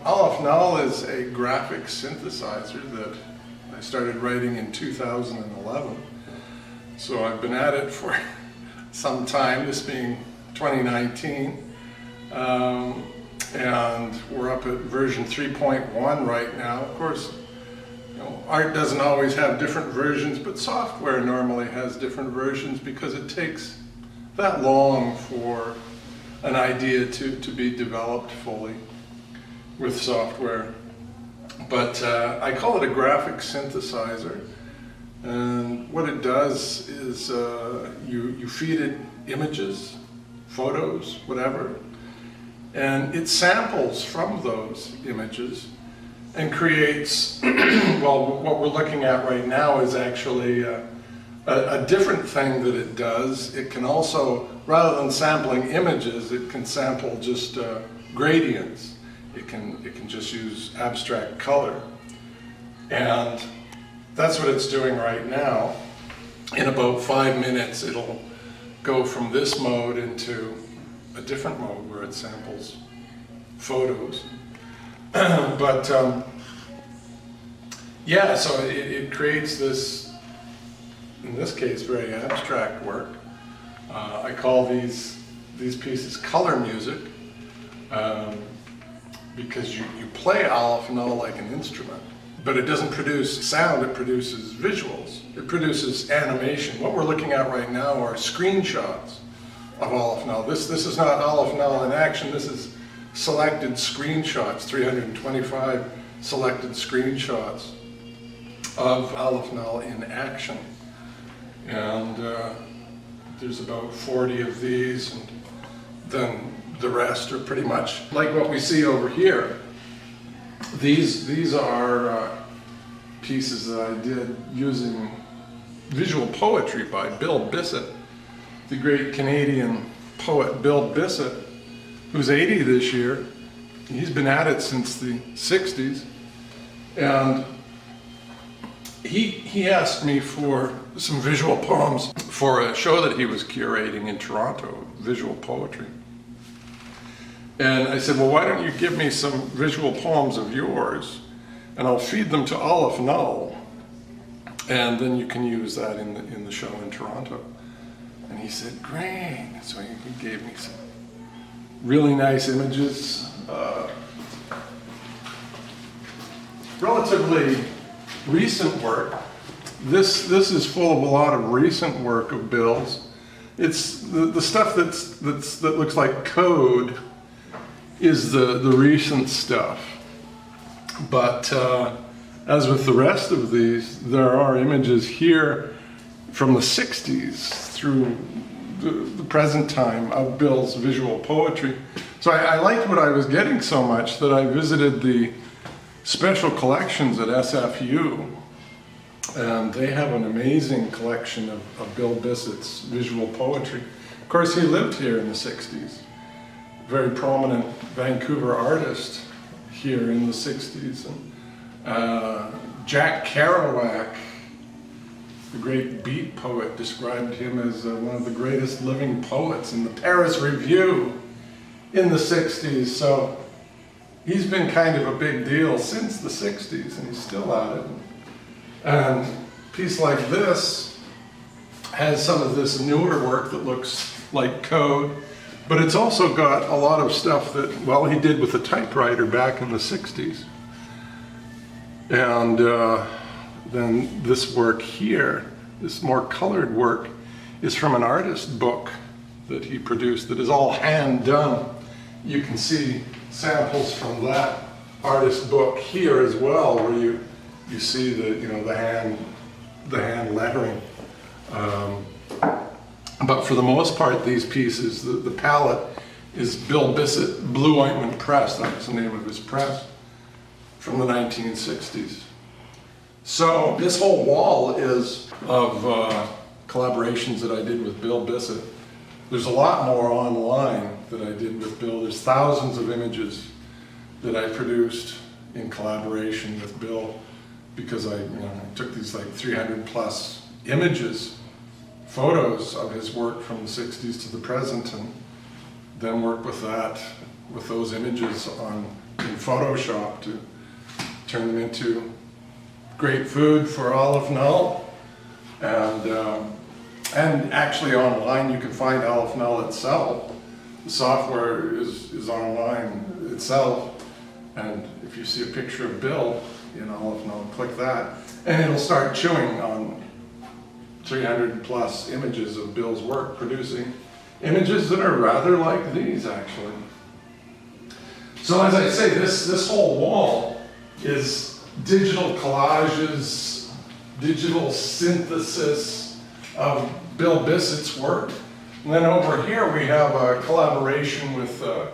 Aleph Null is a graphic synthesizer that I started writing in 2011. So I've been at it for some time, this being 2019. And we're up at version 3.1 right now. Of course, art doesn't always have different versions, but software normally has different versions because it takes that long for an idea to be developed fully with software. But I call it a graphic synthesizer, and what it does is you feed it images, photos, whatever, and it samples from those images and creates, well, what we're looking at right now is actually a different thing that it does. It can also, rather than sampling images, it can sample just gradients. It can just use abstract color. And that's what it's doing right now. In about 5 minutes, it'll go from this mode into a different mode where it samples photos. But yeah, so it creates this, in this case, very abstract work. I call these pieces color music because you play Aleph Null like an instrument, but it doesn't produce sound, it produces visuals. It produces animation. What we're looking at right now are screenshots of Aleph Null. This is not Aleph Null in action, this is selected screenshots, 325 selected screenshots of Aleph Null in action. And there's about 40 of these, and then the rest are pretty much like what we see over here. These are pieces that I did using visual poetry by Bill Bissett, the great Canadian poet Bill Bissett, who's 80 this year. He's been at it since the 60s, and he asked me for some visual poems for a show that he was curating in Toronto, visual poetry. And I said, well, why don't you give me some visual poems of yours, and I'll feed them to Aleph Null, and then you can use that in the show in Toronto. And he said, great. So he gave me some really nice images, relatively recent work. This is full of a lot of recent work of Bill's. It's the stuff that looks like code is the recent stuff. But as with the rest of these, there are images here from the 60s through the present time of Bill's visual poetry. So I liked what I was getting so much that I visited the special collections at SFU, and they have an amazing collection of Bill Bissett's visual poetry. Of course, he lived here in the 60s. Very prominent Vancouver artist here in the 60s. And Jack Kerouac, the great beat poet, described him as one of the greatest living poets in the Paris Review in the 60s. So he's been kind of a big deal since the 60s, and he's still at it. And a piece like this has some of this newer work that looks like code, but it's also got a lot of stuff that, well, he did with a typewriter back in the 60s. And then this work here, this more colored work, is from an artist book that he produced that is all hand done. You can see samples from that artist book here as well, where you see the hand lettering. But for the most part, these pieces, the palette is Bill Bissett Blue Ointment Press. That was the name of his press, from the 1960s. So this whole wall is of collaborations that I did with Bill Bissett. There's a lot more online that I did with Bill. There's thousands of images that I produced in collaboration with Bill, because I took these like 300 plus images, photos of his work from the 60s to the present, and then worked with those images on Photoshop to turn them into great food for Aleph Null. And actually online you can find Aleph Null itself. The software is online itself. And if you see a picture of Bill in Aleph Null, click that. And it'll start chewing on 300 plus images of Bill's work, producing images that are rather like these actually. So as I say, this whole wall is digital collages, digital synthesis of Bill Bissett's work. And then over here we have a collaboration with the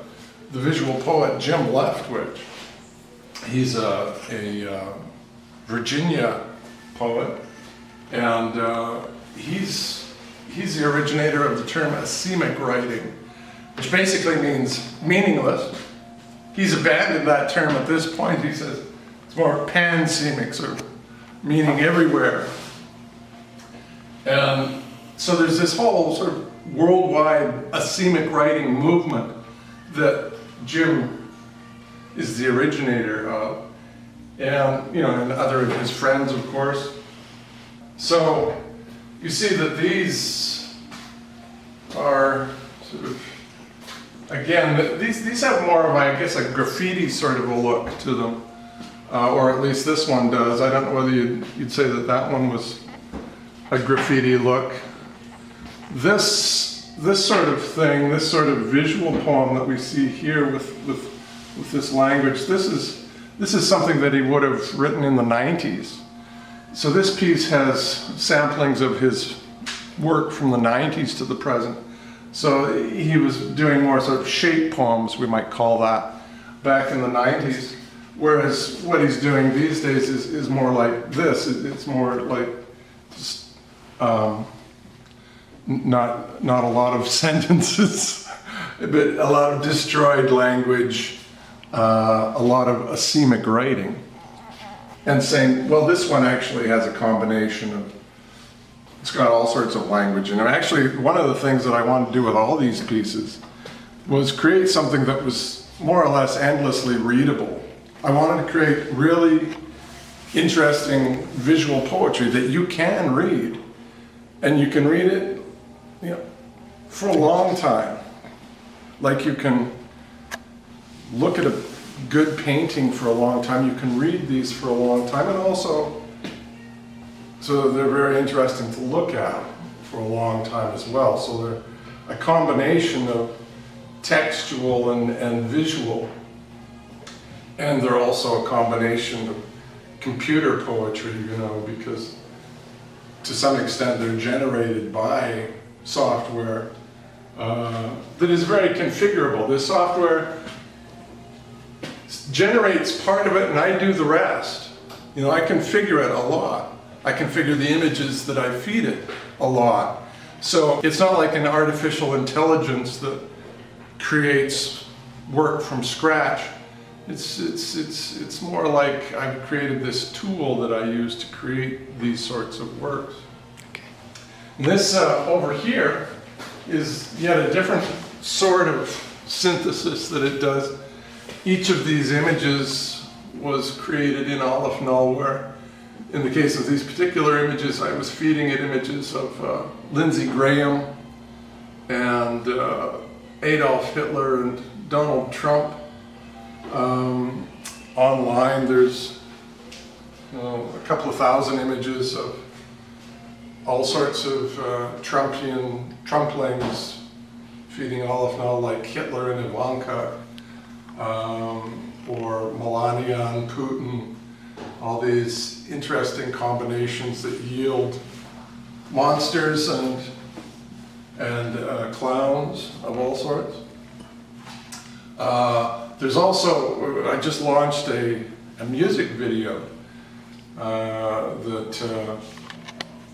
visual poet Jim Leftwich. He's a Virginia poet, and he's the originator of the term asemic writing, which basically means meaningless. He's abandoned that term at this point. He says it's more pansemic, sort of meaning everywhere. And so there's this whole sort of worldwide asemic writing movement that Jim is the originator of, and and other of his friends, of course. So you see that these are sort of, again, these have more of, I guess, a graffiti sort of a look to them, or at least this one does. I don't know whether you'd say that one was a graffiti look. This sort of thing, this sort of visual poem that we see here with this language, this is something that he would have written in the 90s. So this piece has samplings of his work from the 90s to the present. So he was doing more sort of shape poems, we might call that, back in the 90s. Whereas what he's doing these days is more like this. It's more like just, not a lot of sentences, but a lot of destroyed language, a lot of asemic writing. And saying, well, this one actually has a combination of, it's got all sorts of language in it. Actually, one of the things that I wanted to do with all these pieces was create something that was more or less endlessly readable. I wanted to create really interesting visual poetry that you can read. And you can read it, for a long time. Like you can look at a good painting for a long time. You can read these for a long time, and also, so they're very interesting to look at for a long time as well. So they're a combination of textual and visual, and they're also a combination of computer poetry, because to some extent they're generated by software that is very configurable. This software generates part of it and I do the rest. I configure it a lot. I configure the images that I feed it a lot. So it's not like an artificial intelligence that creates work from scratch. It's more like I've created this tool that I use to create these sorts of works. Okay. And this over here is yet a different sort of synthesis that it does. Each of these images was created in Aleph Null, where in the case of these particular images, I was feeding it images of Lindsey Graham and Adolf Hitler and Donald Trump. Online there's a couple of thousand images of all sorts of Trumplings feeding Aleph Null, like Hitler and Ivanka, or Melania and Putin, all these interesting combinations that yield monsters and clowns of all sorts. There's also, I just launched a music video that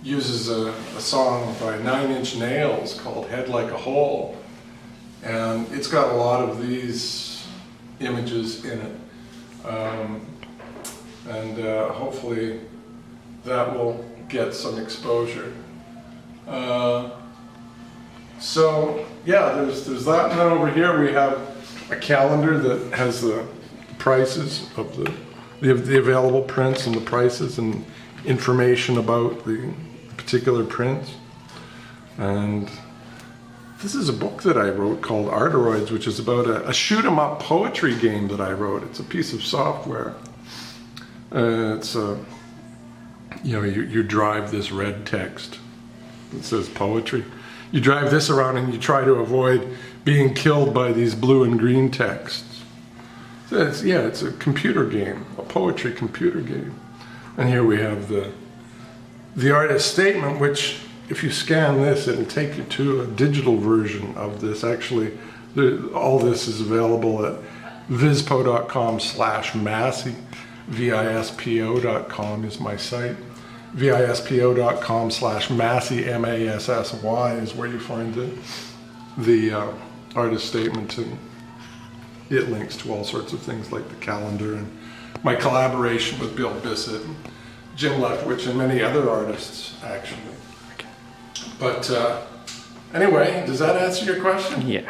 uses a song by 9 Inch Nails called Head Like a Hole. And it's got a lot of these images in it. Hopefully that will get some exposure. So yeah, there's that, and then over here we have a calendar that has the prices of the available prints and the prices and information about the particular prints. And this is a book that I wrote called Arteroids, which is about a shoot 'em up poetry game that I wrote. It's a piece of software. It's you drive this red text that says poetry. You drive this around and you try to avoid being killed by these blue and green texts. So it's a computer game, a poetry computer game. And here we have the artist statement, which if you scan this, it'll take you to a digital version of this. Actually, all this is available at vispo.com/Massy. vispo.com is my site. vispo.com/Massy, MASSY is where you find the artist statement, and it links to all sorts of things like the calendar and my collaboration with Bill Bissett, Jim Leftwich, and many other artists, actually. But anyway, does that answer your question? Yeah.